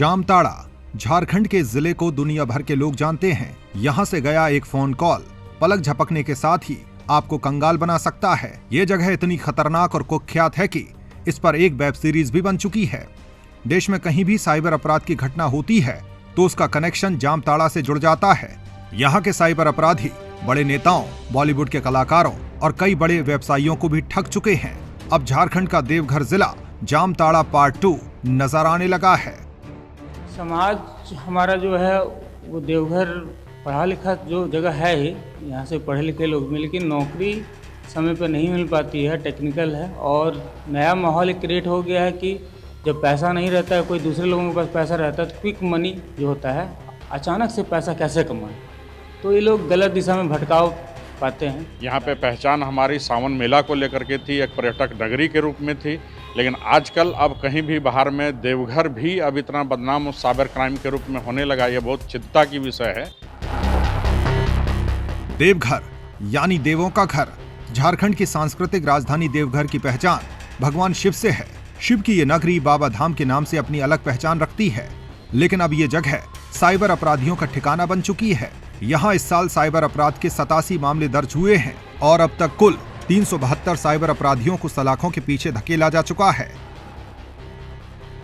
जामताड़ा झारखंड के जिले को दुनिया भर के लोग जानते हैं। यहाँ से गया एक फोन कॉल पलक झपकने के साथ ही आपको कंगाल बना सकता है। ये जगह इतनी खतरनाक और कुख्यात है कि इस पर एक वेब सीरीज भी बन चुकी है। देश में कहीं भी साइबर अपराध की घटना होती है तो उसका कनेक्शन जामताड़ा से जुड़ जाता है। यहाँ के साइबर अपराधी बड़े नेताओं, बॉलीवुड के कलाकारों और कई बड़े व्यवसायियों को भी ठग चुके हैं। अब झारखंड का देवघर जिला जामताड़ा पार्ट 2 नजर आने लगा है। समाज हमारा जो है वो देवघर पढ़ा लिखा जो जगह है ही, यहाँ से पढ़े लिखे लोग में, लेकिन नौकरी समय पर नहीं मिल पाती है, टेक्निकल है। और नया माहौल क्रिएट हो गया है कि जब पैसा नहीं रहता है, कोई दूसरे लोगों के पास पैसा रहता है तो क्विक मनी जो होता है, अचानक से पैसा कैसे कमाएं, तो ये लोग गलत दिशा में भटकाव पाते हैं। यहाँ पे पहचान हमारी सावन मेला को लेकर के थी, एक पर्यटक नगरी के रूप में थी, लेकिन आजकल अब कहीं भी बाहर में देवघर भी अब इतना बदनाम साइबर क्राइम के रूप में होने लगा। ये बहुत चिंता की विषय है। देवघर यानी देवों का घर। झारखंड की सांस्कृतिक राजधानी देवघर की पहचान भगवान शिव से है। शिव की ये नगरी बाबा धाम के नाम से अपनी अलग पहचान रखती है, लेकिन अब ये जगह साइबर अपराधियों का ठिकाना बन चुकी है। यहाँ इस साल साइबर अपराध के 87 मामले दर्ज हुए हैं और अब तक कुल 372 साइबर अपराधियों को सलाखों के पीछे धकेला जा चुका है।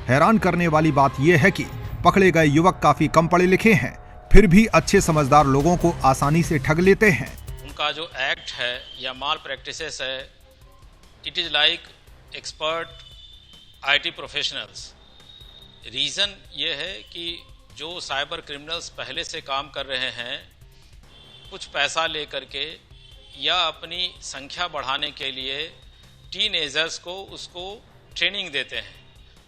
हैरान करने वाली बात यह है कि पकड़े गए युवक काफी कम पढ़े लिखे हैं, फिर भी अच्छे समझदार लोगों को आसानी से ठग लेते हैं। उनका जो एक्ट है या माल प्रैक्टिसेस है, it is like expert IT professionals. Reason ये है कि जो साइबर क्रिमिनल्स पहले से काम कर रहे हैं, कुछ पैसा लेकर के या अपनी संख्या बढ़ाने के लिए टीनेजर्स को उसको ट्रेनिंग देते हैं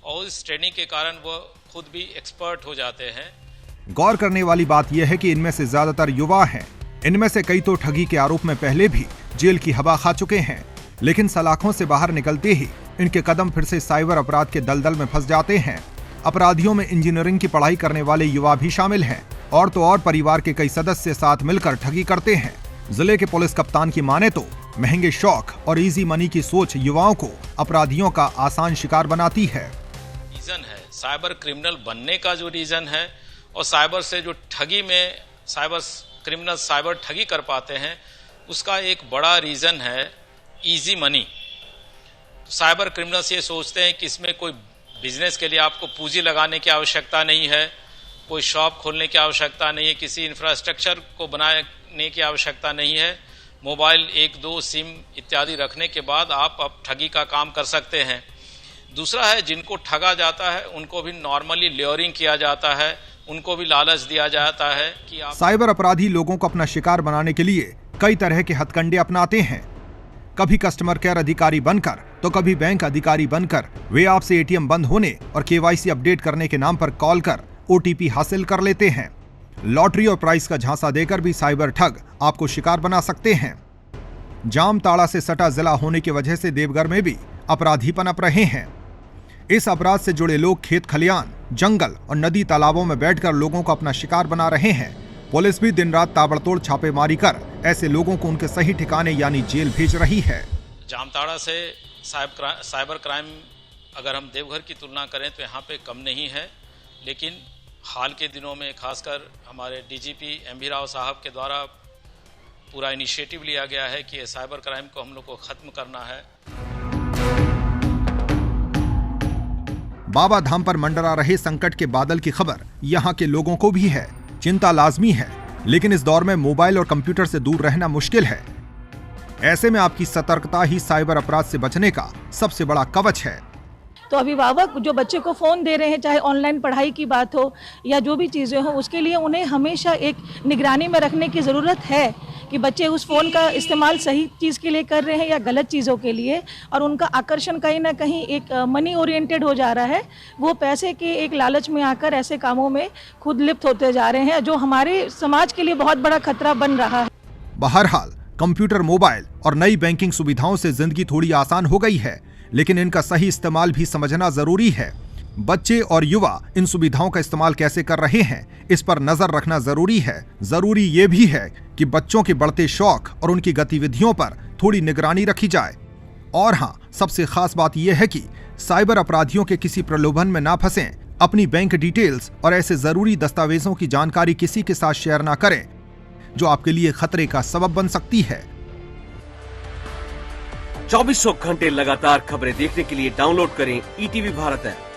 और इस ट्रेनिंग के कारण वो खुद भी एक्सपर्ट हो जाते हैं। गौर करने वाली बात यह है कि इनमें से ज्यादातर युवा हैं। इनमें से कई तो ठगी के आरोप में पहले भी जेल की हवा खा चुके हैं, लेकिन सलाखों से बाहर निकलते ही इनके कदम फिर से साइबर अपराध के दलदल में फंस जाते हैं। अपराधियों में इंजीनियरिंग की पढ़ाई करने वाले युवा भी शामिल हैं और तो और परिवार के कई सदस्य साथ मिलकर ठगी करते हैं। जिले के पुलिस कप्तान की माने तो महंगे शौक और इजी मनी की सोच युवाओं को अपराधियों का आसान शिकार बनाती है। रीजन है साइबर क्रिमिनल बनने का जो रीजन है, और साइबर से जो ठगी में साइबर क्रिमिनल साइबर ठगी कर पाते हैं, उसका एक बड़ा रीजन है इजी मनी। साइबर क्रिमिनल्स ये सोचते हैं कि इसमें कोई बिजनेस के लिए आपको पूंजी लगाने की आवश्यकता नहीं है, कोई शॉप खोलने की आवश्यकता नहीं है, किसी इंफ्रास्ट्रक्चर को बनाने की आवश्यकता नहीं है। मोबाइल 1-2 सिम इत्यादि रखने के बाद आप अब ठगी का काम कर सकते हैं। दूसरा है, जिनको ठगा जाता है उनको भी नॉर्मली लेयरिंग किया जाता है, उनको भी लालच दिया जाता है कि आप। साइबर अपराधी लोगों को अपना शिकार बनाने के लिए कई तरह के हथकंडे अपनाते हैं। कभी कस्टमर केयर अधिकारी बनकर तो कभी बैंक अधिकारी बनकर वे आपसे एटीएम बंद होने और केवाईसी अपडेट करने के नाम पर कॉल कर ओटीपी हासिल कर लेते हैं। लॉटरी और प्राइस का झांसा देकर भी साइबर ठग आपको शिकार बना सकते हैं। जामताड़ा से सटा जिला होने की वजह से देवघर में भी अपराधी पनप रहे हैं। इस अपराध से जुड़े लोग खेत खलियान, जंगल और नदी तालाबों में बैठकर लोगों को अपना शिकार बना रहे हैं। पुलिस भी दिन रात ताबड़तोड़ छापेमारी कर ऐसे लोगों को उनके सही ठिकाने यानी जेल भेज रही है। जामताड़ा से साइबर क्राइम अगर हम देवघर की तुलना करें तो यहाँ पे कम नहीं है, लेकिन हाल के दिनों में खासकर हमारे डीजीपी एमवी राव साहब के द्वारा पूरा इनिशिएटिव लिया गया है कि साइबर क्राइम को हम लोग को खत्म करना है। बाबा धाम पर मंडरा रहे संकट के बादल की खबर यहाँ के लोगों को भी है। चिंता लाजमी है, लेकिन इस दौर में मोबाइल और कंप्यूटर से दूर रहना मुश्किल है। ऐसे में आपकी सतर्कता ही साइबर अपराध से बचने का सबसे बड़ा कवच है। तो अभिभावक जो बच्चे को फ़ोन दे रहे हैं, चाहे ऑनलाइन पढ़ाई की बात हो या जो भी चीज़ें हो, उसके लिए उन्हें हमेशा एक निगरानी में रखने की ज़रूरत है कि बच्चे उस फ़ोन का इस्तेमाल सही चीज़ के लिए कर रहे हैं या गलत चीज़ों के लिए, और उनका आकर्षण कहीं ना कहीं एक मनी ओरिएंटेड हो जा रहा है। वो पैसे के एक लालच में आकर ऐसे कामों में खुद लिप्त होते जा रहे हैं, जो हमारे समाज के लिए बहुत बड़ा खतरा बन रहा है। बहरहाल कंप्यूटर, मोबाइल और नई बैंकिंग सुविधाओं से जिंदगी थोड़ी आसान हो गई है, लेकिन इनका सही इस्तेमाल भी समझना जरूरी है। बच्चे और युवा इन सुविधाओं का इस्तेमाल कैसे कर रहे हैं, इस पर नजर रखना जरूरी है। जरूरी ये भी है कि बच्चों के बढ़ते शौक और उनकी गतिविधियों पर थोड़ी निगरानी रखी जाए। और हाँ, सबसे खास बात यह है कि साइबर अपराधियों के किसी प्रलोभन में ना फंसें, अपनी बैंक डिटेल्स और ऐसे जरूरी दस्तावेजों की जानकारी किसी के साथ शेयर ना करें जो आपके लिए खतरे का सबब बन सकती है। 24 घंटे लगातार खबरें देखने के लिए डाउनलोड करें ईटीवी भारत ऐप।